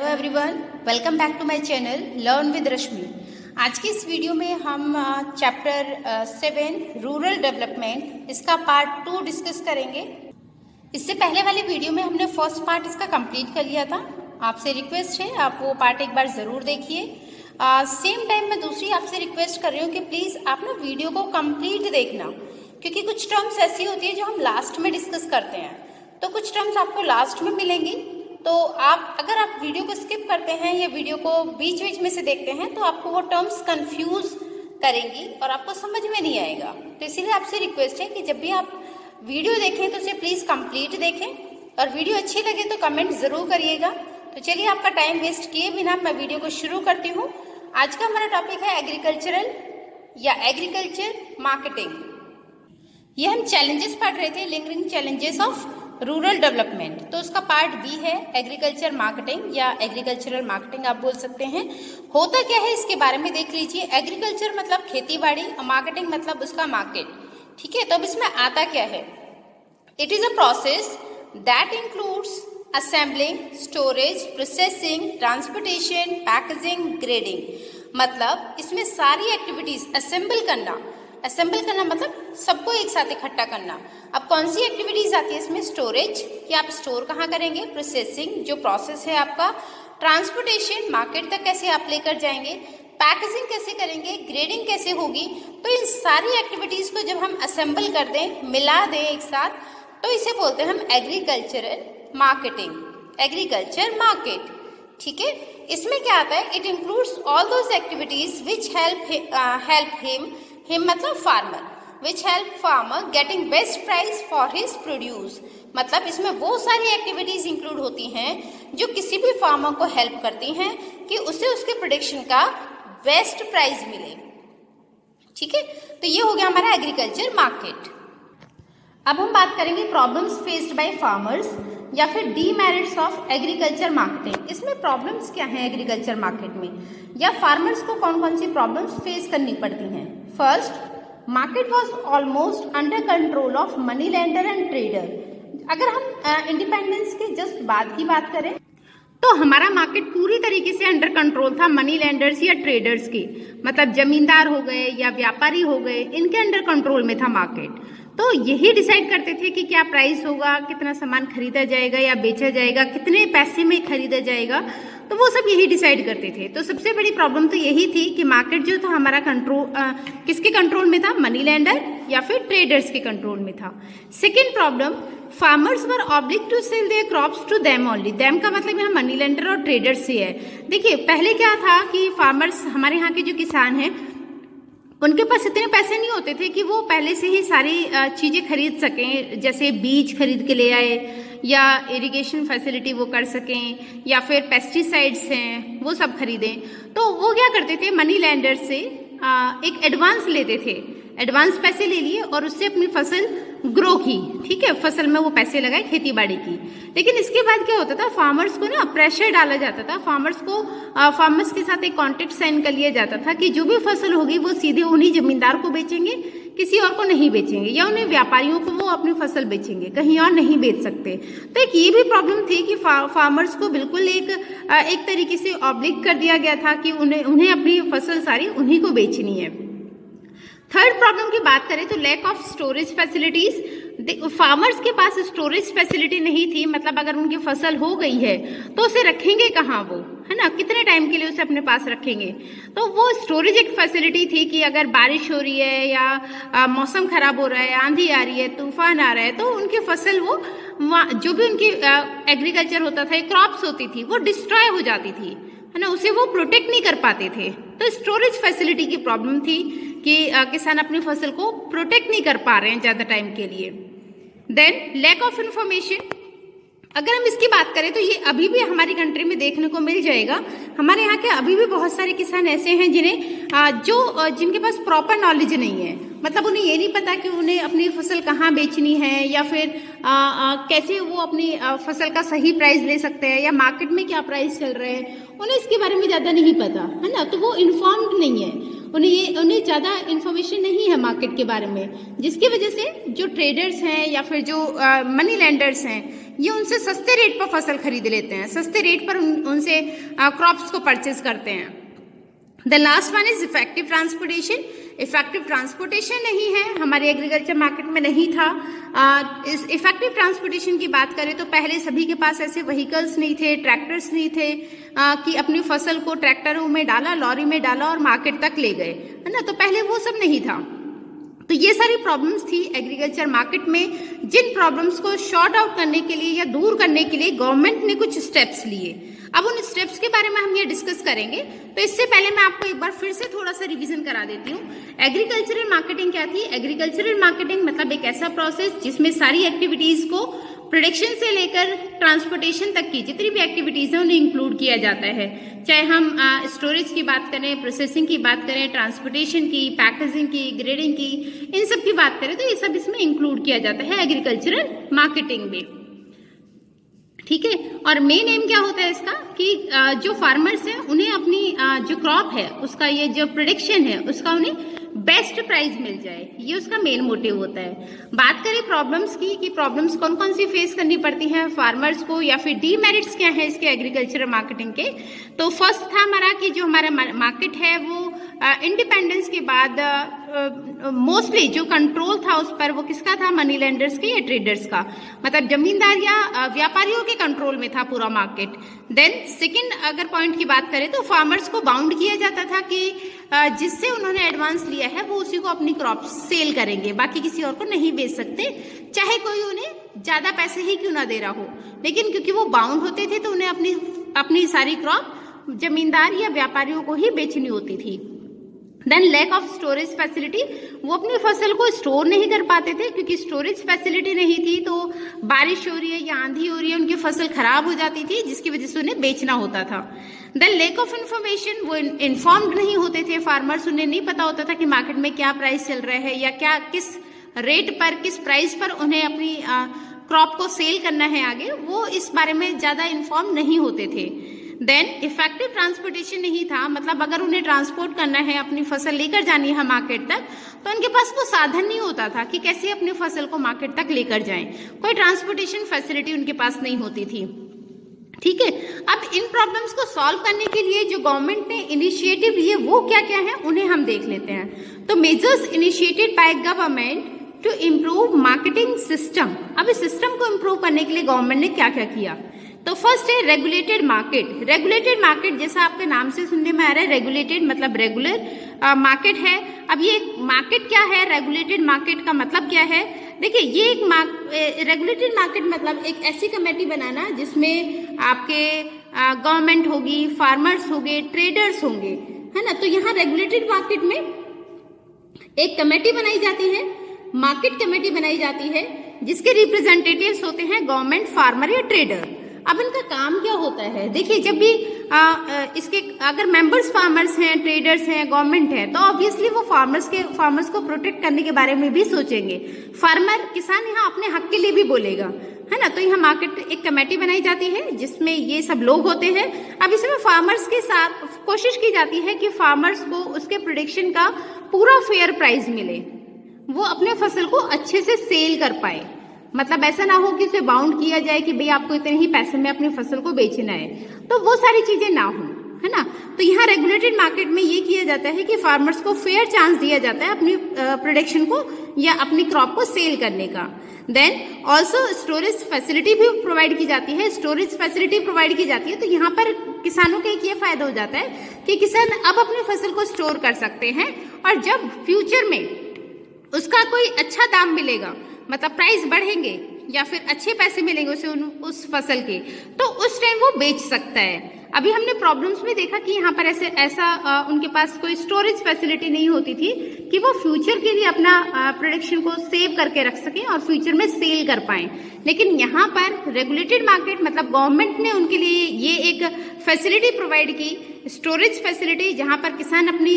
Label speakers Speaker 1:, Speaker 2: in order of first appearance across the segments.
Speaker 1: Hello everyone, welcome back to my channel learn with Rashmi. आज की इस वीडियो में हम चैप्टर 7 रूरल डेवलपमेंट इसका पार्ट 2 डिस्कस करेंगे। इससे पहले वाले वीडियो में हमने फर्स्ट पार्ट इसका कंप्लीट कर लिया था। आपसे रिक्वेस्ट है आप वो पार्ट एक बार ज़रूर देखिए। सेम टाइम मैं दूसरी आपसे रिक्वेस्ट कर रही हूँ कि प्लीज़ आप ना वीडियो को कंप्लीट देखना, क्योंकि कुछ टर्म्स ऐसी होती है जो हम लास्ट में डिस्कस करते हैं, तो कुछ टर्म्स आपको लास्ट में मिलेंगी। तो अगर आप वीडियो को स्किप करते हैं या वीडियो को बीच बीच में से देखते हैं तो आपको वो टर्म्स कंफ्यूज करेंगी और आपको समझ में नहीं आएगा। तो इसीलिए आपसे रिक्वेस्ट है कि जब भी आप वीडियो देखें तो उसे प्लीज़ कंप्लीट देखें, और वीडियो अच्छी लगे तो कमेंट ज़रूर करिएगा। तो चलिए आपका टाइम वेस्ट किए बिना मैं वीडियो को शुरू करती हूँ। आज का हमारा टॉपिक है एग्रीकल्चरल या एग्रीकल्चर मार्केटिंग। ये हम चैलेंजेस पढ़ रहे थे, lingering challenges of rural development, तो उसका पार्ट बी है एग्रीकल्चर मार्केटिंग या एग्रीकल्चरल मार्केटिंग आप बोल सकते हैं। होता क्या है इसके बारे में देख लीजिए। एग्रीकल्चर मतलब खेती बाड़ी और मार्केटिंग मतलब उसका मार्केट। ठीक है, तो अब इसमें आता क्या है। It is a process that includes assembling, storage, processing, transportation, packaging, grading. मतलब इसमें सारी एक्टिविटीज असेंबल करना मतलब सबको एक साथ इकट्ठा करना। अब कौन सी एक्टिविटीज आती है इसमें। स्टोरेज कि आप स्टोर कहाँ करेंगे, प्रोसेसिंग जो प्रोसेस है आपका, ट्रांसपोर्टेशन मार्केट तक कैसे आप लेकर जाएंगे, पैकेजिंग कैसे करेंगे, ग्रेडिंग कैसे होगी। तो इन सारी एक्टिविटीज को जब हम असेंबल कर दें, मिला दें एक साथ, तो इसे बोलते हैं हम एग्रीकल्चरल मार्केटिंग, एग्रीकल्चर मार्केट। ठीक है, इसमें क्या आता है। It includes all those activities which help him मतलब farmer, which help farmer getting best price for his produce. मतलब इसमें वो सारी एक्टिविटीज इंक्लूड होती हैं जो किसी भी फार्मर को हेल्प करती हैं कि उसे उसके प्रोडक्शन का बेस्ट प्राइस मिले। ठीक है, तो ये हो गया हमारा एग्रीकल्चर मार्केट। अब हम बात करेंगे प्रॉब्लम्स फेस्ड बाय फार्मर्स या फिर डीमेरिट्स ऑफ एग्रीकल्चर मार्केटिंग। इसमें प्रॉब्लम्स क्या हैं एग्रीकल्चर मार्केट में, या फार्मर्स को कौन कौन सी प्रॉब्लम्स फेस करनी पड़ती हैं। First, market was almost under control of money lender and trader. अगर हम इंडिपेंडेंस के जस्ट बाद की बात करें तो हमारा मार्केट पूरी तरीके से अंडर कंट्रोल था मनी लेंडर्स या ट्रेडर्स के, मतलब जमींदार हो गए या व्यापारी हो गए, इनके अंडर कंट्रोल में था मार्केट। तो यही डिसाइड करते थे कि क्या प्राइस होगा, कितना सामान खरीदा जाएगा या बेचा जाएगा, कितने पैसे में खरीदा जाएगा, तो वो सब यही डिसाइड करते थे। तो सबसे बड़ी प्रॉब्लम तो यही थी कि मार्केट जो था हमारा किसके कंट्रोल में था, मनी लेंडर या फिर ट्रेडर्स के कंट्रोल में था। Second problem, farmers were oblige to sell their crops to them only. Them का मतलब यहाँ मनी लेंडर और ट्रेडर्स से है। देखिए पहले क्या था कि फार्मर्स, हमारे यहाँ के जो किसान हैं, उनके पास इतने पैसे नहीं होते थे कि वो पहले से ही सारी चीज़ें खरीद सकें, जैसे बीज खरीद के ले आए या इरिगेशन फैसिलिटी वो कर सकें, या फिर पेस्टिसाइड्स हैं वो सब खरीदें। तो वो क्या करते थे, मनी लेंडर से एक एडवांस लेते थे, एडवांस पैसे ले लिए और उससे अपनी फसल ग्रो की। ठीक है, फसल में वो पैसे लगाए खेती बाड़ी की। लेकिन इसके बाद क्या होता था, फार्मर्स को ना प्रेशर डाला जाता था, फार्मर्स के साथ एक कॉन्ट्रैक्ट साइन कर लिया जाता था कि जो भी फसल होगी वो सीधे उन्हीं जमींदार को बेचेंगे, किसी और को नहीं बेचेंगे, या उन्हें व्यापारियों को वो अपनी फसल बेचेंगे, कहीं और नहीं बेच सकते। तो एक ये भी प्रॉब्लम थी कि फार्मर्स को बिल्कुल एक तरीके से ऑब्लिग कर दिया गया था कि उन्हें अपनी फसल सारी उन्हीं को बेचनी है। थर्ड प्रॉब्लम की बात करें तो lack of storage facilities. Farmers के पास स्टोरेज फैसिलिटी नहीं थी, मतलब अगर उनकी फसल हो गई है तो उसे रखेंगे कहाँ वो, है ना, कितने टाइम के लिए उसे अपने पास रखेंगे। तो वो स्टोरेज एक फैसिलिटी थी कि अगर बारिश हो रही है या मौसम खराब हो रहा है, आंधी आ रही है, तूफान आ रहा है, तो उनकी फसल वो जो भी उनकी एग्रीकल्चर होता था, क्रॉप्स होती थी, वो डिस्ट्रॉय हो जाती थी, है ना, उसे वो प्रोटेक्ट नहीं कर पाते थे। तो स्टोरेज फैसिलिटी की प्रॉब्लम थी कि किसान अपनी फसल को प्रोटेक्ट नहीं कर पा रहे हैं ज़्यादा टाइम के लिए। Then lack of information. अगर हम इसकी बात करें तो ये अभी भी हमारी कंट्री में देखने को मिल जाएगा। हमारे यहाँ के अभी भी बहुत सारे किसान ऐसे हैं जिनके पास प्रॉपर नॉलेज नहीं है, मतलब उन्हें ये नहीं पता कि उन्हें अपनी फसल कहाँ बेचनी है, या फिर कैसे वो अपनी फसल का सही प्राइस ले सकते हैं, या मार्केट में क्या प्राइस चल रहा है, उन्हें इसके बारे में ज़्यादा नहीं पता, है ना। तो वो इन्फॉर्म्ड नहीं है, उन्हें ज़्यादा इन्फॉर्मेशन नहीं है मार्केट के बारे में, जिसकी वजह से जो ट्रेडर्स हैं या फिर जो मनी लेंडर्स हैं ये उनसे सस्ते रेट पर फसल खरीद लेते हैं, सस्ते रेट पर उनसे क्रॉप्स को परचेज करते हैं। The last one is effective transportation. Effective transportation नहीं है, हमारे एग्रीकल्चर मार्केट में नहीं था। इस इफेक्टिव ट्रांसपोर्टेशन की बात करें तो पहले सभी के पास ऐसे व्हीकल्स नहीं थे, ट्रैक्टर्स नहीं थे कि अपनी फसल को ट्रैक्टरों में डाला, लॉरी में डाला और मार्केट तक ले गए, है ना। तो पहले वो सब नहीं था। तो ये सारी प्रॉब्लम्स थी एग्रीकल्चर मार्केट में, जिन प्रॉब्लम्स को शॉर्ट आउट करने के लिए या दूर करने के लिए गवर्नमेंट ने कुछ स्टेप्स लिए। अब उन स्टेप्स के बारे में हम ये डिस्कस करेंगे। तो इससे पहले मैं आपको एक बार फिर से थोड़ा सा रिवीजन करा देती हूँ। एग्रीकल्चरल मार्केटिंग क्या थी? एग्रीकल्चरल मार्केटिंग मतलब एक ऐसा प्रोसेस जिसमें सारी एक्टिविटीज को प्रोडक्शन से लेकर ट्रांसपोर्टेशन तक की जितनी भी एक्टिविटीज है उन्हें इंक्लूड किया जाता है। चाहे हम स्टोरेज की बात करें, प्रोसेसिंग की बात करें, ट्रांसपोर्टेशन की, पैकेजिंग की, ग्रेडिंग की, इन सब की बात करें तो ये सब इसमें इंक्लूड किया जाता है एग्रीकल्चरल मार्केटिंग में, ठीक है। और मेन एम क्या होता है इसका कि जो फार्मर्स हैं उन्हें अपनी जो क्रॉप है उसका, ये जो प्रोडक्शन है उसका उन्हें बेस्ट प्राइस मिल जाए, ये उसका मेन मोटिव होता है। बात करें प्रॉब्लम्स की कि प्रॉब्लम्स कौन कौन सी फेस करनी पड़ती हैं फार्मर्स को, या फिर डीमेरिट्स क्या है इसके एग्रीकल्चरल मार्केटिंग के। तो फर्स्ट था हमारा कि जो हमारा मार्केट है वो इंडिपेंडेंस के बाद मोस्टली जो कंट्रोल था उस पर वो किसका था? मनी लेंडर्स के या ट्रेडर्स का, मतलब जमींदार या व्यापारियों के कंट्रोल में था पूरा मार्केट। देन सेकंड अगर पॉइंट की बात करें तो फार्मर्स को बाउंड किया जाता था कि जिससे उन्होंने एडवांस लिया है वो उसी को अपनी क्रॉप सेल करेंगे, बाकी किसी और को नहीं बेच सकते, चाहे कोई उन्हें ज्यादा पैसे ही क्यों ना दे रहा हो। लेकिन क्योंकि वो बाउंड होते थे तो उन्हें अपनी सारी क्रॉप जमींदार या व्यापारियों को ही बेचनी होती थी। Then lack of storage facility, वो अपनी फसल को स्टोर नहीं कर पाते थे क्योंकि स्टोरेज फैसिलिटी नहीं थी, तो बारिश हो रही है या आंधी हो रही है उनकी फसल खराब हो जाती थी जिसकी वजह से उन्हें बेचना होता था। देन लैक ऑफ इन्फॉर्मेशन, वो इन्फॉर्म्ड नहीं होते थे फार्मर्स, उन्हें नहीं पता होता था कि मार्केट में क्या प्राइस चल रहा है या क्या किस रेट पर, किस प्राइस पर उन्हें अपनी क्रॉप को सेल करना है आगे, वो इस बारे में ज्यादा इन्फॉर्म नहीं होते थे। देन इफेक्टिव ट्रांसपोर्टेशन नहीं था, मतलब अगर उन्हें ट्रांसपोर्ट करना है, अपनी फसल लेकर जानी है मार्केट तक, तो उनके पास वो साधन नहीं होता था कि कैसे अपनी फसल को मार्केट तक लेकर जाएं, कोई ट्रांसपोर्टेशन फैसिलिटी उनके पास नहीं होती थी, ठीक है। अब इन प्रॉब्लम्स को सॉल्व करने के लिए जो गवर्नमेंट ने इनिशिएटिव लिए वो क्या क्या है उन्हें हम देख लेते हैं। तो measures initiated by government to improve marketing system. अब इस सिस्टम को इम्प्रूव करने के लिए गवर्नमेंट ने क्या क्या किया? तो फर्स्ट है रेगुलेटेड मार्केट। रेगुलेटेड मार्केट जैसा आपके नाम से सुनने में आ रहा है, रेगुलेटेड मतलब रेगुलर मार्केट है। अब ये मार्केट क्या है, रेगुलेटेड मार्केट का मतलब क्या है? देखिए ये एक रेगुलेटेड मार्केट मतलब एक ऐसी कमेटी बनाना जिसमें आपके गवर्नमेंट होगी, फार्मर्स होंगे, ट्रेडर्स होंगे, है ना। तो यहाँ रेगुलेटेड मार्केट में एक कमेटी बनाई जाती है, मार्केट कमेटी बनाई जाती है, जिसके रिप्रेजेंटेटिव्स होते हैं गवर्नमेंट, फार्मर या ट्रेडर। अब इनका काम क्या होता है? देखिए जब भी इसके अगर मेंबर्स फार्मर्स हैं, ट्रेडर्स हैं, गवर्नमेंट है, तो ऑब्वियसली वो फार्मर्स को प्रोटेक्ट करने के बारे में भी सोचेंगे। फार्मर किसान यहाँ अपने हक के लिए भी बोलेगा, है ना। तो यहाँ मार्केट एक कमेटी बनाई जाती है जिसमें ये सब लोग होते हैं। अब इसमें फार्मर्स के साथ कोशिश की जाती है कि फार्मर्स को उसके प्रोडक्शन का पूरा फेयर प्राइस मिले, वो अपने फसल को अच्छे से सेल कर पाए। मतलब ऐसा ना हो कि उसे बाउंड किया जाए कि भाई आपको इतने ही पैसे में अपनी फसल को बेचना है, तो वो सारी चीजें ना हो, है ना। तो यहाँ रेगुलेटेड मार्केट में ये किया जाता है कि फार्मर्स को फेयर चांस दिया जाता है अपनी प्रोडक्शन को या अपनी क्रॉप को सेल करने का। देन ऑल्सो स्टोरेज फैसिलिटी भी प्रोवाइड की जाती है। स्टोरेज फैसिलिटी प्रोवाइड की जाती है तो यहाँ पर किसानों का एक ये फायदा हो जाता है कि किसान अब अपनी फसल को स्टोर कर सकते हैं, और जब फ्यूचर में उसका कोई अच्छा दाम मिलेगा, मतलब प्राइस बढ़ेंगे या फिर अच्छे पैसे मिलेंगे उसे उस फसल के, तो उस टाइम वो बेच सकता है। अभी हमने प्रॉब्लम्स में देखा कि यहाँ पर ऐसा उनके पास कोई स्टोरेज फैसिलिटी नहीं होती थी कि वो फ्यूचर के लिए अपना प्रोडक्शन को सेव करके रख सकें और फ्यूचर में सेल कर पाएं। लेकिन यहाँ पर रेगुलेटेड मार्केट मतलब गवर्नमेंट ने उनके लिए ये एक फैसिलिटी प्रोवाइड की, स्टोरेज फैसिलिटी, जहाँ पर किसान अपनी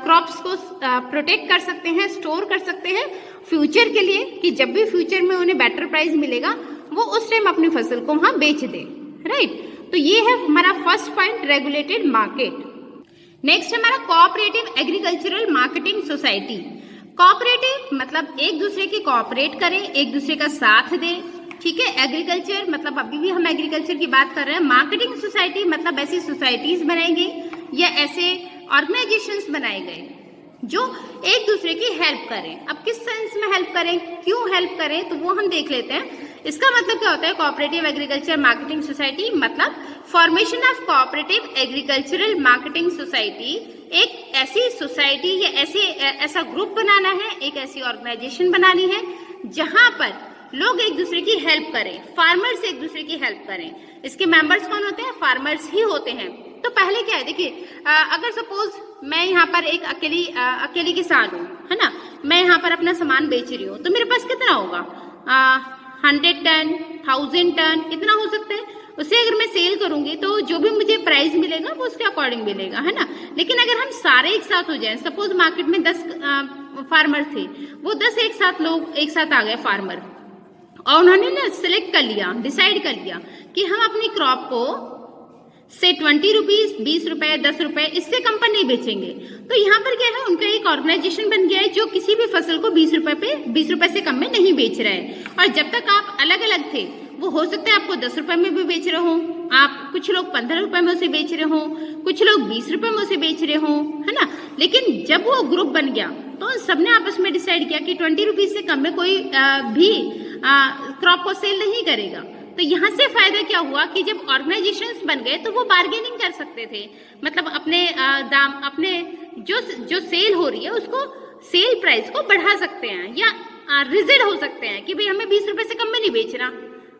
Speaker 1: क्रॉप्स को प्रोटेक्ट कर सकते हैं, स्टोर कर सकते हैं फ्यूचर के लिए, कि जब भी फ्यूचर में उन्हें बेटर प्राइस मिलेगा वो उस टाइम अपनी फसल को वहां बेच दे, राइट। तो ये है हमारा first point, regulated market. Next हमारा cooperative agricultural marketing society. Cooperative मतलब एक दूसरे की कोऑपरेट करें, एक दूसरे का साथ दें, ठीक है। एग्रीकल्चर मतलब अभी भी हम एग्रीकल्चर की बात कर रहे हैं। मार्केटिंग सोसाइटी मतलब ऐसी सोसाइटीज बनाई गई या ऐसे ऑर्गेनाइजेशंस बनाए गए जो एक दूसरे की हेल्प करें। अब किस सेंस में हेल्प करें, क्यों हेल्प करें, तो वो हम देख लेते हैं। इसका मतलब क्या होता है कोऑपरेटिव एग्रीकल्चर मार्केटिंग सोसाइटी, मतलब formation of cooperative agricultural marketing society. एक ऐसी सोसाइटी या ऐसा ग्रुप बनाना है, एक ऐसी ऑर्गेनाइजेशन बनानी है जहां पर लोग एक दूसरे की हेल्प करें, फार्मर्स एक दूसरे की हेल्प करें। इसके मेंबर्स कौन होते हैं, फार्मर्स ही होते हैं। तो पहले क्या है, देखिए अगर सपोज मैं यहाँ पर एक अकेली किसान हूँ, है ना, मैं यहाँ पर अपना सामान बेच रही हूँ, तो मेरे पास कितना होगा, 100 टन, 1000 टन, इतना हो सकता है। उससे अगर मैं सेल करूंगी तो जो भी मुझे प्राइस मिलेगा वो उसके अकॉर्डिंग मिलेगा, है ना। लेकिन अगर हम सारे एक साथ हो जाए, सपोज मार्केट में 10 फार्मर थे, वो 10 एक साथ लोग एक साथ आ गए फार्मर, और उन्होंने ना सिलेक्ट कर लिया, डिसाइड कर लिया कि हम अपनी क्रॉप को से 20 रुपीज, 20 रुपए, 10 रुपए, इससे कम पर नहीं बेचेंगे। तो यहाँ पर क्या है, उनका एक ऑर्गेनाइजेशन बन गया है जो किसी भी फसल को 20 रुपए से कम में नहीं बेच रहा है। और जब तक आप अलग अलग थे, वो हो सकता है आपको 10 रुपए में भी बेच रहे हो, आप कुछ लोग 15 रुपए में उसे बेच रहे हो, कुछ लोग 20 रुपए में उसे बेच रहे हो, है ना। लेकिन जब वो ग्रुप बन गया तो सबने आपस में डिसाइड किया कि 20 रुपीज से कम में कोई भी क्रॉप को सेल नहीं करेगा। तो यहाँ से फायदा क्या हुआ कि जब ऑर्गेनाइजेशंस बन गए तो वो बार्गेनिंग कर सकते थे, मतलब अपने दाम, अपने जो सेल हो रही है उसको, सेल प्राइस को बढ़ा सकते हैं, या रिजिड हो सकते हैं कि भाई हमें 20 रुपए से कम में नहीं बेचना,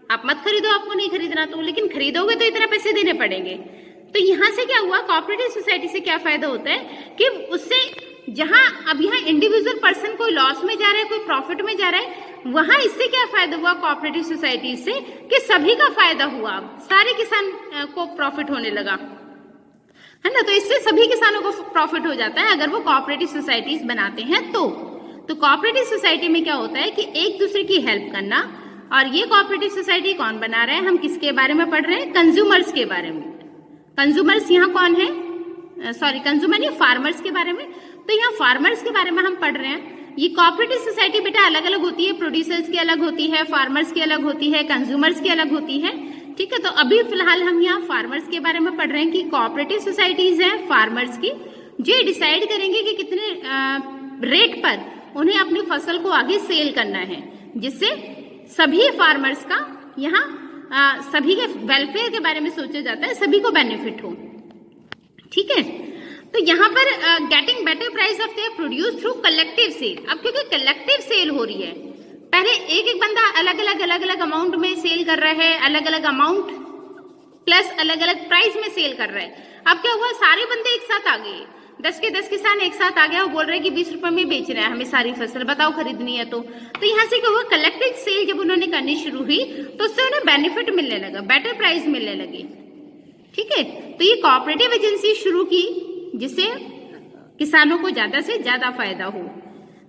Speaker 1: आप मत खरीदो, आपको नहीं खरीदना तो, लेकिन खरीदोगे तो इतना पैसे देने पड़ेंगे। तो यहाँ से क्या हुआ, कोऑपरेटिव सोसाइटी से क्या फायदा होता है कि उससे जहां अब यहाँ इंडिविजुअल पर्सन कोई लॉस में जा रहा है, कोई प्रॉफिट में जा रहा है, वहां इससे क्या फायदा हुआ कोऑपरेटिव सोसाइटी से कि सभी का फायदा हुआ, सारे किसान को प्रॉफिट होने लगा, है ना। तो इससे सभी किसानों को प्रॉफिट हो जाता है अगर वो कोऑपरेटिव सोसाइटीज बनाते हैं तो कोऑपरेटिव सोसाइटी में क्या होता है कि एक दूसरे की हेल्प करना। और ये कोऑपरेटिव सोसाइटी कौन बना रहा है, हम किसके बारे में पढ़ रहे हैं, कंज्यूमर्स के बारे में। कंज्यूमर्स यहाँ कौन है, कंज्यूमर नहीं, फार्मर्स के बारे में। तो यहाँ फार्मर्स के बारे में हम पढ़ रहे हैं। ये कोऑपरेटिव सोसाइटी बेटा अलग अलग होती है, प्रोड्यूसर्स की अलग होती है, फार्मर्स की अलग होती है, कंज्यूमर्स की अलग होती है, ठीक है। तो अभी फिलहाल हम यहाँ फार्मर्स के बारे में पढ़ रहे हैं कि कोऑपरेटिव सोसाइटीज हैं फार्मर्स की, जो डिसाइड करेंगे कि कितने रेट पर उन्हें अपनी फसल को आगे सेल करना है, जिससे सभी फार्मर्स का यहाँ सभी के वेलफेयर के बारे में सोचा जाता है, सभी को बेनिफिट हो, ठीक है। तो यहाँ पर getting better price of their produce through collective sale. अब क्योंकि कलेक्टिव सेल हो रही है, पहले एक बंदा अलग अलग अमाउंट में सेल कर रहा है, अलग अलग अमाउंट प्लस अलग अलग प्राइस में सेल कर रहा है। अब क्या हुआ, सारे बंदे एक साथ आ गए, 10 के 10 किसान एक साथ आ गया, वो बोल रहे हैं कि 20 रुपए में बेच रहे हैं हमें सारी फसल, बताओ खरीदनी है तो यहाँ से क्या हुआ, कलेक्टिव सेल जब उन्होंने करनी शुरू हुई तो उससे उन्हें बेनिफिट मिलने लगा, बेटर प्राइस मिलने लगी, ठीक है। तो ये कोऑपरेटिव एजेंसी शुरू की जिससे किसानों को ज्यादा से ज्यादा फायदा हो।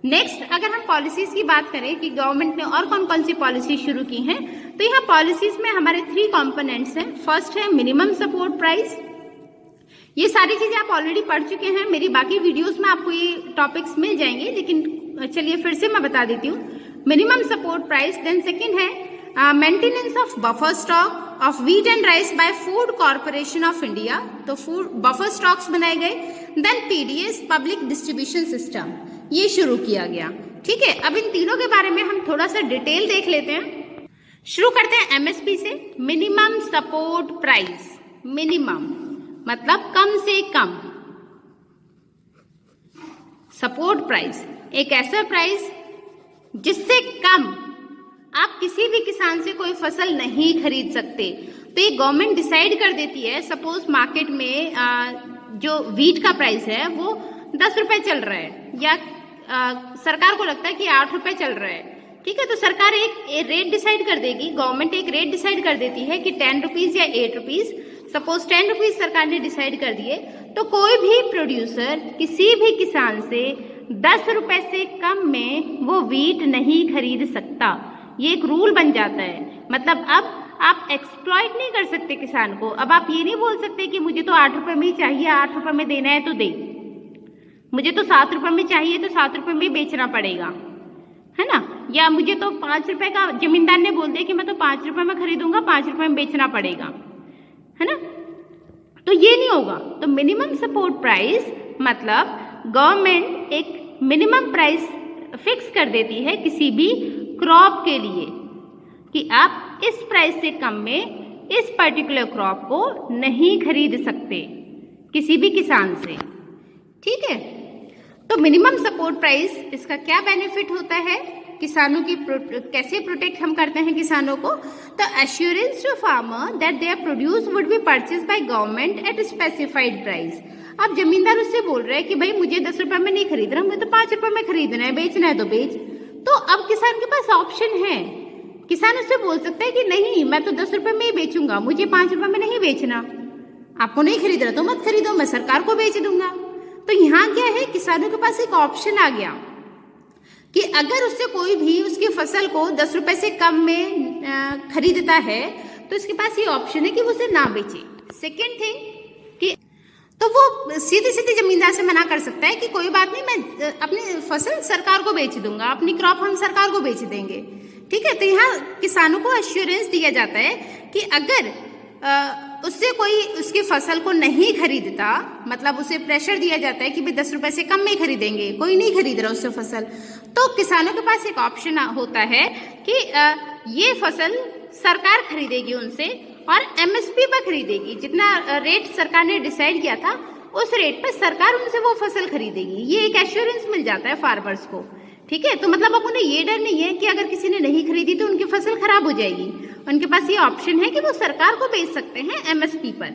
Speaker 1: नेक्स्ट अगर हम पॉलिसीज की बात करें कि गवर्नमेंट ने और कौन कौन सी पॉलिसी शुरू की हैं, तो यहाँ पॉलिसीज में हमारे 3 कंपोनेंट्स हैं। फर्स्ट है मिनिमम सपोर्ट प्राइस। ये सारी चीजें आप ऑलरेडी पढ़ चुके हैं, मेरी बाकी वीडियोस में आपको ये टॉपिक्स मिल जाएंगे, लेकिन चलिए फिर से मैं बता देती हूँ। Minimum support price, then second है maintenance of buffer stock of wheat and rice by food corporation of India, तो फूड बफर स्टॉक्स बनाए गए। Then PDS public distribution system, ये शुरू किया गया, ठीक है। अब इन तीनों के बारे में हम थोड़ा सा डिटेल देख लेते हैं। शुरू करते हैं एमएसपी से, मिनिमम सपोर्ट प्राइस। मिनिमम मतलब कम से कम, सपोर्ट प्राइस एक ऐसा प्राइस जिससे कम आप किसी भी किसान से कोई फसल नहीं खरीद सकते। तो ये गवर्नमेंट डिसाइड कर देती है, सपोज मार्केट में जो व्हीट का प्राइस है वो 10 रुपए चल रहा है, या सरकार को लगता है कि 8 रुपए चल रहा है, ठीक है। तो सरकार एक रेट डिसाइड कर देगी, गवर्नमेंट एक रेट डिसाइड कर देती है कि 10 रुपीज या 8 रुपीज, सपोज 10 रुपीज सरकार ने डिसाइड कर दिए, तो कोई भी प्रोड्यूसर किसी भी किसान से 10 रुपए से कम में वो व्हीट नहीं खरीद सकता। ये एक रूल बन जाता है, मतलब अब आप एक्सप्लॉइट नहीं कर सकते किसान को। अब आप ये नहीं बोल सकते कि मुझे तो 8 रुपए में ही चाहिए, 8 रुपए में देना है तो दे, मुझे तो 7 रुपए में चाहिए तो 7 रुपए में बेचना पड़ेगा, है ना, या मुझे तो 5 रुपए का जमींदार ने बोल दिया कि मैं तो 5 रुपए में खरीदूंगा, 5 रुपए में बेचना पड़ेगा, है ना, तो ये नहीं होगा। तो मिनिमम सपोर्ट प्राइस मतलब गवर्नमेंट एक मिनिमम प्राइस फिक्स कर देती है किसी भी क्रॉप के लिए कि आप इस प्राइस से कम में इस पर्टिकुलर क्रॉप को नहीं खरीद सकते किसी भी किसान से, ठीक है। तो मिनिमम सपोर्ट प्राइस, इसका क्या बेनिफिट होता है, किसानों की कैसे प्रोटेक्ट हम करते हैं किसानों को, तो assurance to farmer that their produce would be purchase by government at specified price. अब जमींदार उससे बोल रहा है कि भाई मुझे 10 रुपए में नहीं खरीद रहा, मुझे तो 5 रुपए में खरीदना है, बेचना है तो बेच। तो अब किसान के पास ऑप्शन है, किसान उससे बोल सकता है कि नहीं मैं तो 10 रुपए में ही बेचूंगा, मुझे 5 रुपए में नहीं बेचना, आपको नहीं खरीद रहा तो मत खरीदो, मैं सरकार को बेच दूंगा। तो यहाँ क्या है, किसानों के पास एक ऑप्शन आ गया कि अगर उससे कोई भी उसकी फसल को 10 रुपए से कम में खरीदता है तो उसके पास ये ऑप्शन है कि वो उसे ना बेचे। सेकेंड थिंग कि तो वो सीधी सीधी जमींदार से मना कर सकता है कि कोई बात नहीं, मैं अपनी फसल सरकार को बेच दूंगा, अपनी क्रॉप हम सरकार को बेच देंगे, ठीक है। तो यहाँ किसानों को एश्योरेंस दिया जाता है कि अगर उससे कोई उसकी फसल को नहीं खरीदता, मतलब उसे प्रेशर दिया जाता है कि भाई 10 रुपए से कम में खरीदेंगे, कोई नहीं खरीद रहा उससे फसल, तो किसानों के पास एक ऑप्शन होता है कि ये फसल सरकार खरीदेगी उनसे और एमएसपी पर खरीदेगी, जितना रेट सरकार ने डिसाइड किया था उस रेट पर सरकार उनसे वो फसल खरीदेगी। ये एक एश्योरेंस मिल जाता है फार्मर्स को, ठीक है। तो मतलब अब उन्हें ये डर नहीं है कि अगर किसी ने नहीं खरीदी तो उनकी फसल खराब हो जाएगी, उनके पास ये ऑप्शन है कि वो सरकार को बेच सकते हैं एमएसपी पर,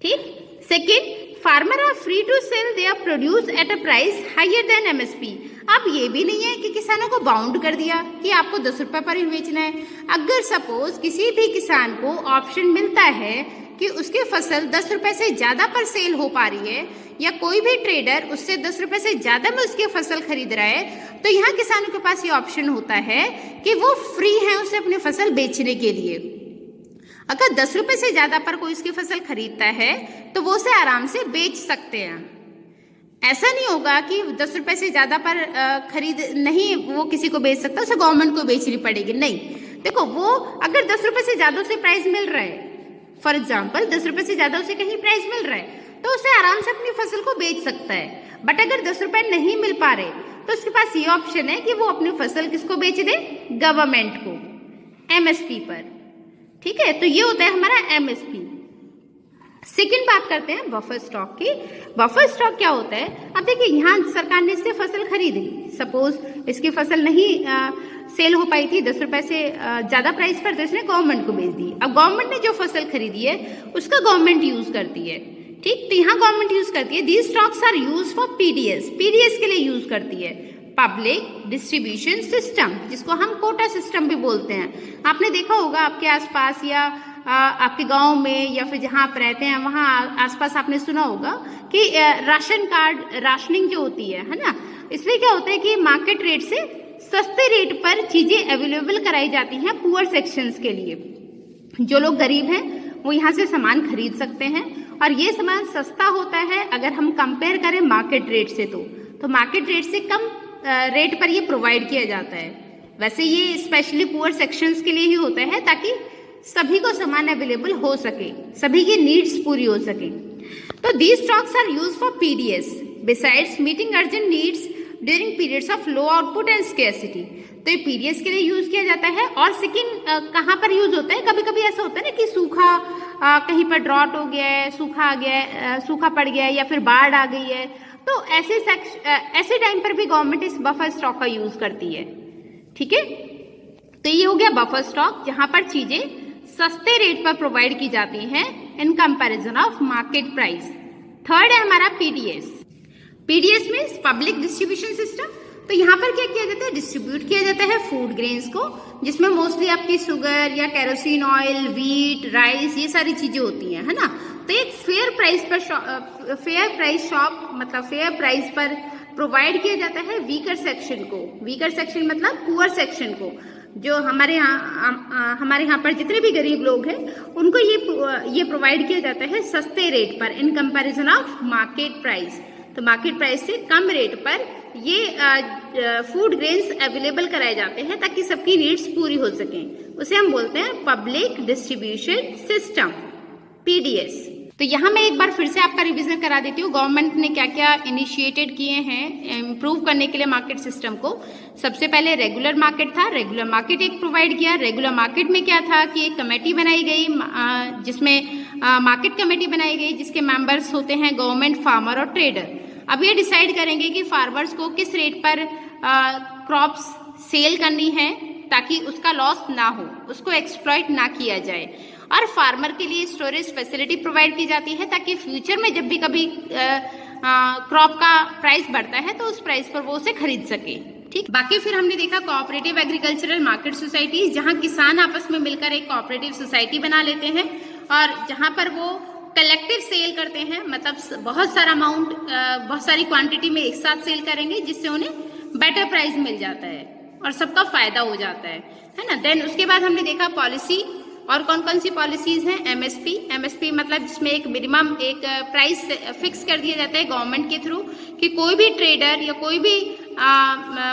Speaker 1: ठीक। Second, farmer are free to sell their produce at a price higher than MSP. अब ये भी नहीं है कि किसानों को बाउंड कर दिया कि आपको 10 रुपए पर ही बेचना है। अगर सपोज किसी भी किसान को ऑप्शन मिलता है कि उसकी फसल 10 रुपए से ज्यादा पर सेल हो पा रही है या कोई भी ट्रेडर उससे 10 रुपए से ज्यादा में उसकी फसल खरीद रहा है, तो यहाँ किसानों के पास ये ऑप्शन होता है कि वो फ्री है उसे अपनी फसल बेचने के लिए। अगर 10 रुपए से ज्यादा पर कोई उसकी फसल खरीदता है तो वो उसे आराम से बेच सकते हैं। ऐसा नहीं होगा कि 10 रुपए से ज्यादा पर खरीद नहीं वो किसी को बेच सकता, उसे गवर्नमेंट को बेचनी पड़ेगी, नहीं। देखो वो अगर 10 रुपए से ज्यादा उसे प्राइस मिल रहा है, फॉर एग्जाम्पल 10 रुपए से ज्यादा उसे कहीं प्राइस मिल रहा है तो उसे आराम से अपनी फसल को बेच सकता है। बट अगर 10 रुपए नहीं मिल पा रहे तो उसके पास ये ऑप्शन है कि वो अपनी फसल किसको बेच दे, गवर्नमेंट को, एमएसपी पर, ठीक है। तो ये होता है हमारा एमएसपी। सेकेंड बात करते हैं बफर स्टॉक की। बफर स्टॉक क्या होता है, अब देखिए यहाँ सरकार ने इससे फसल खरीद ली, सपोज इसकी फसल नहीं सेल हो पाई थी 10 रुपए से ज्यादा प्राइस पर, तो इसने गवर्नमेंट को बेच दी। अब गवर्नमेंट ने जो फसल खरीदी है उसका गवर्नमेंट यूज करती है, ठीक। तो यहाँ गवर्नमेंट यूज करती है, these stocks are use for PDS, PDS के लिए यूज करती है, पब्लिक डिस्ट्रीब्यूशन सिस्टम, जिसको हम कोटा सिस्टम भी बोलते हैं। आपने देखा होगा आपके आसपास या आपके गांव में या फिर जहां आप रहते हैं वहां आसपास आपने सुना होगा कि राशन कार्ड, राशनिंग जो होती है ना, इसमें क्या होता है कि मार्केट रेट से सस्ते रेट पर चीजें अवेलेबल कराई जाती हैं पुअर सेक्शंस के लिए। जो लोग गरीब हैं वो यहाँ से सामान खरीद सकते हैं और ये सामान सस्ता होता है अगर हम कंपेयर करें मार्केट रेट से, तो मार्केट रेट से कम रेट पर ये प्रोवाइड किया जाता है। वैसे ये स्पेशली पुअर सेक्शंस के लिए ही होता है ताकि सभी को सामान अवेलेबल हो सके, सभी की नीड्स पूरी हो सके। तो these stocks are use for PDS besides meeting urgent needs during periods of low output and scarcity. तो ये पीडीएस के लिए यूज किया जाता है। और सेकेंड कहाँ पर यूज होता है, कभी कभी ऐसा होता है ना कि सूखा कहीं पर ड्रॉट हो गया है, सूखा आ गया है, सूखा पड़ गया है या फिर बाढ़ आ गई है, तो ऐसे टाइम पर भी गवर्नमेंट इस बफर स्टॉक का यूज करती है, ठीक है। तो ये हो गया बफर स्टॉक, जहां पर चीजें सस्ते रेट पर प्रोवाइड की जाती हैं in comparison of market price. Third है हमारा PDS. PDS means public distribution system. तो यहाँ पर क्या किया जाता है, डिस्ट्रीब्यूट किया जाता है फूड ग्रेन्स को, जिसमें मोस्टली आपकी शुगर या केरोसिन ऑयल, व्हीट, राइस, ये सारी चीजें होती हैं, है ना। तो एक फेयर प्राइस शॉप मतलब फेयर प्राइस पर प्रोवाइड किया जाता है वीकर सेक्शन को। वीकर सेक्शन मतलब पुअर सेक्शन को, जो हमारे यहाँ पर जितने भी गरीब लोग हैं उनको ये प्रोवाइड किया जाता है सस्ते रेट पर in comparison of market price. तो मार्केट प्राइस से कम रेट पर ये फूड ग्रेन्स अवेलेबल कराए जाते हैं ताकि सबकी नीड्स पूरी हो सकें। उसे हम बोलते हैं पब्लिक डिस्ट्रीब्यूशन सिस्टम, पीडीएस। तो यहाँ मैं एक बार फिर से आपका रिवीजन करा देती हूँ गवर्नमेंट ने क्या क्या इनिशिएटेड किए हैं इम्प्रूव करने के लिए मार्केट सिस्टम को। सबसे पहले रेगुलर मार्केट था, रेगुलर मार्केट एक प्रोवाइड किया। रेगुलर मार्केट में क्या था कि एक कमेटी बनाई गई, जिसमें मार्केट कमेटी बनाई गई जिसके मेंबर्स होते हैं गवर्नमेंट, फार्मर और ट्रेडर। अब ये डिसाइड करेंगे कि फार्मर्स को किस रेट पर क्रॉप्स सेल करनी है ताकि उसका लॉस ना हो, उसको एक्सप्लॉइट ना किया जाए। और फार्मर के लिए स्टोरेज फैसिलिटी प्रोवाइड की जाती है ताकि फ्यूचर में जब भी कभी क्रॉप का प्राइस बढ़ता है तो उस प्राइस पर वो उसे खरीद सके। ठीक, बाकी फिर हमने देखा कोऑपरेटिव एग्रीकल्चरल मार्केट सोसाइटीज, जहां किसान आपस में मिलकर एक कोऑपरेटिव सोसाइटी बना लेते हैं और जहां पर वो कलेक्टिव सेल करते हैं, मतलब बहुत सारा अमाउंट, बहुत सारी क्वांटिटी में एक साथ सेल करेंगे जिससे उन्हें बेटर प्राइस मिल जाता है और सबका फायदा हो जाता है ना। देन उसके बाद हमने देखा पॉलिसी, और कौन कौन सी पॉलिसीज हैं। एमएसपी, एमएसपी मतलब जिसमें एक मिनिमम एक प्राइस फिक्स कर दिया जाता है गवर्नमेंट के थ्रू कि कोई भी ट्रेडर या कोई भी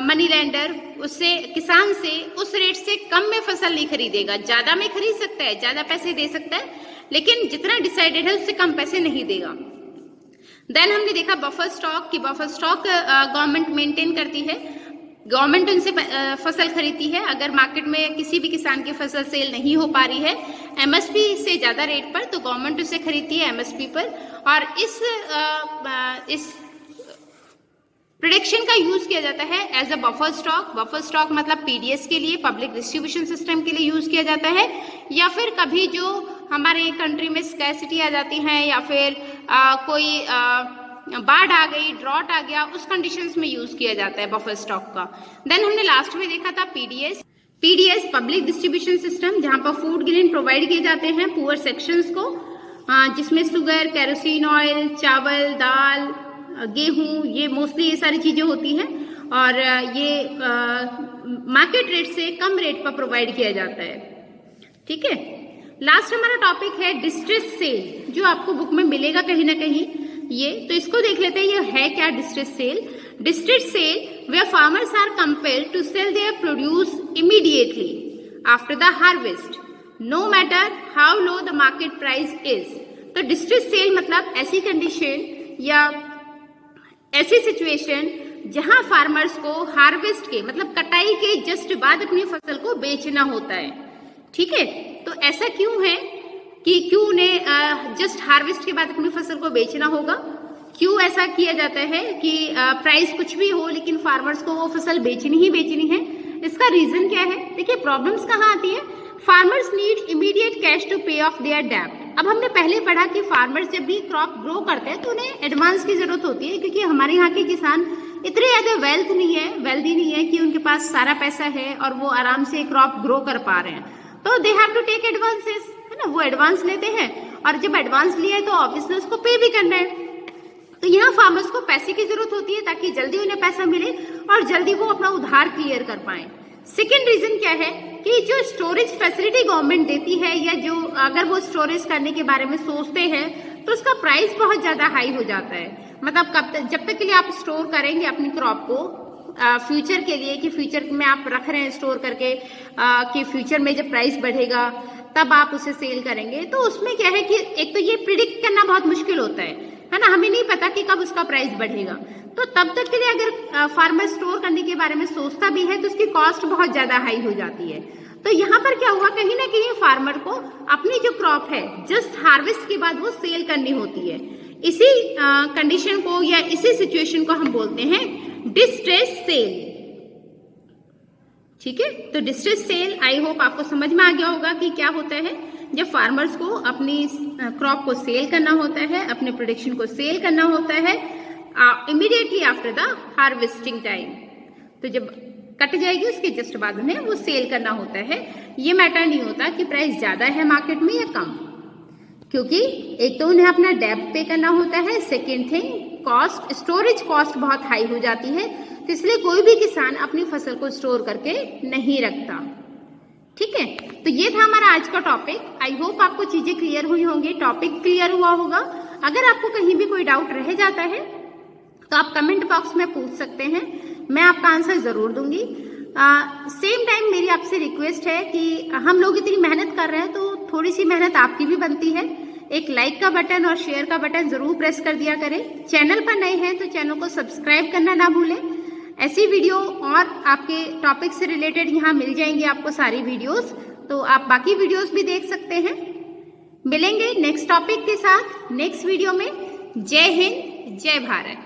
Speaker 1: मनी लेंडर उससे, किसान से उस रेट से कम में फसल नहीं खरीदेगा। ज्यादा में खरीद सकता है, ज्यादा पैसे दे सकता है, लेकिन जितना डिसाइडेड है उससे कम पैसे नहीं देगा। देन हमने देखा बफर स्टॉक, कि बफर स्टॉक गवर्नमेंट मेंटेन करती है, गवर्नमेंट उनसे फसल खरीदती है। अगर मार्केट में किसी भी किसान की फसल सेल नहीं हो पा रही है एमएसपी से ज्यादा रेट पर, तो गवर्नमेंट उसे खरीदती है एमएसपी पर। और इस प्रोडक्शन का यूज किया जाता है as a buffer stock. Buffer stock मतलब पीडीएस के लिए, पब्लिक डिस्ट्रीब्यूशन सिस्टम के लिए यूज किया जाता है, या फिर कभी जो हमारे कंट्री में स्कैसिटी आ जाती है या फिर कोई बाढ़ आ गई, ड्रॉट आ गया, उस कंडीशंस में यूज किया जाता है बफर स्टॉक का। देन हमने लास्ट में देखा था PDS, PDS public distribution system, जहां पर फूड ग्रेन प्रोवाइड किए जाते हैं पुअर सेक्शंस को, जिसमें शुगर, केरोसिन ऑयल, चावल, दाल, गेहूं, ये मोस्टली ये सारी चीजें होती हैं और ये मार्केट रेट से कम रेट पर प्रोवाइड किया जाता है। ठीक है, लास्ट हमारा टॉपिक है डिस्ट्रेस सेल, जो आपको बुक में मिलेगा कहीं ना कहीं। ये तो इसको देख लेते हैं, ये है क्या distress sale. Distress sale where farmers are compelled to sell their produce immediately after the harvest, no matter how low the market price is. तो डिस्ट्रेस सेल मतलब ऐसी कंडीशन या ऐसी सिचुएशन जहां फार्मर्स को हार्वेस्ट के मतलब कटाई के जस्ट बाद अपनी फसल को बेचना होता है। ठीक है, तो ऐसा क्यों है कि क्यों उन्हें जस्ट हार्वेस्ट के बाद अपनी फसल को बेचना होगा, क्यों ऐसा किया जाता है कि प्राइस कुछ भी हो लेकिन फार्मर्स को वो फसल बेचनी ही बेचनी है। इसका रीजन क्या है? देखिए प्रॉब्लम्स कहाँ आती है। Farmers need immediate cash to pay off their डेब्ट। अब हमने पहले पढ़ा कि फार्मर्स जब भी क्रॉप ग्रो करते हैं तो उन्हें एडवांस की जरूरत होती है, क्योंकि हमारे यहाँ के किसान इतने ज्यादा वेल्दी नहीं है कि उनके पास सारा पैसा है और वो आराम से क्रॉप ग्रो कर पा रहे हैं, तो they have to take advances, है ना। वो एडवांस लेते हैं और जब एडवांस लिया है तो ऑब्वियसली उसको पे भी करना है। तो यहाँ फार्मर्स को पैसे की जरूरत होती है ताकि जल्दी उन्हें पैसा मिले और जल्दी वो अपना उधार क्लियर कर पाए। सेकेंड रीजन क्या है कि जो स्टोरेज फैसिलिटी गवर्नमेंट देती है, या जो अगर वो स्टोरेज करने के बारे में सोचते हैं तो उसका प्राइस बहुत ज्यादा हाई हो जाता है। मतलब जब तक के लिए आप स्टोर करेंगे अपनी क्रॉप को फ्यूचर के लिए, कि फ्यूचर में आप रख रहे हैं स्टोर करके कि फ्यूचर में जब प्राइस बढ़ेगा तब आप उसे सेल करेंगे, तो उसमें क्या है कि एक तो ये प्रिडिक्ट करना बहुत मुश्किल होता है ना। हमें नहीं पता कि कब उसका प्राइस बढ़ेगा, तो तब तक के लिए अगर फार्मर स्टोर करने के बारे में सोचता भी है तो उसकी कॉस्ट बहुत ज्यादा हाई हो जाती है। तो यहाँ पर क्या हुआ, कहीं ना कहीं फार्मर को अपनी जो क्रॉप है जस्ट हार्वेस्ट के बाद वो सेल करनी होती है। इसी कंडीशन को या इसी सिचुएशन को हम बोलते हैं डिस्ट्रेस सेल। ठीक है, तो डिस्ट्रेस सेल आई होप आपको समझ में आ गया होगा कि क्या होता है। जब फार्मर्स को अपनी क्रॉप को सेल करना होता है, अपने प्रोडक्शन को सेल करना होता है immediately after the harvesting time, तो जब कट जाएगी उसके जस्ट बाद उन्हें वो सेल करना होता है। ये मैटर नहीं होता कि प्राइस ज्यादा है मार्केट में या कम, क्योंकि एक तो उन्हें अपना डेब्ट पे करना होता है, second thing cost, storage cost बहुत हाई हो जाती है, तो इसलिए कोई भी किसान अपनी फसल को स्टोर करके नहीं रखता। ठीक है, तो ये था हमारा आज का टॉपिक। आई होप आपको चीजें क्लियर हुई होंगी, टॉपिक क्लियर हुआ होगा। अगर आपको कहीं भी कोई डाउट रह जाता है तो आप कमेंट बॉक्स में पूछ सकते हैं, मैं आपका आंसर ज़रूर दूंगी। सेम टाइम मेरी आपसे रिक्वेस्ट है कि हम लोग इतनी मेहनत कर रहे हैं तो थोड़ी सी मेहनत आपकी भी बनती है। एक लाइक का बटन और शेयर का बटन ज़रूर प्रेस कर दिया करें। चैनल पर नए हैं तो चैनल को सब्सक्राइब करना ना भूलें। ऐसी वीडियो और आपके टॉपिक से रिलेटेड यहाँ मिल जाएंगी आपको सारी वीडियोस, तो आप बाकी वीडियोस भी देख सकते हैं। मिलेंगे नेक्स्ट टॉपिक के साथ नेक्स्ट वीडियो में। जय हिंद, जय भारत।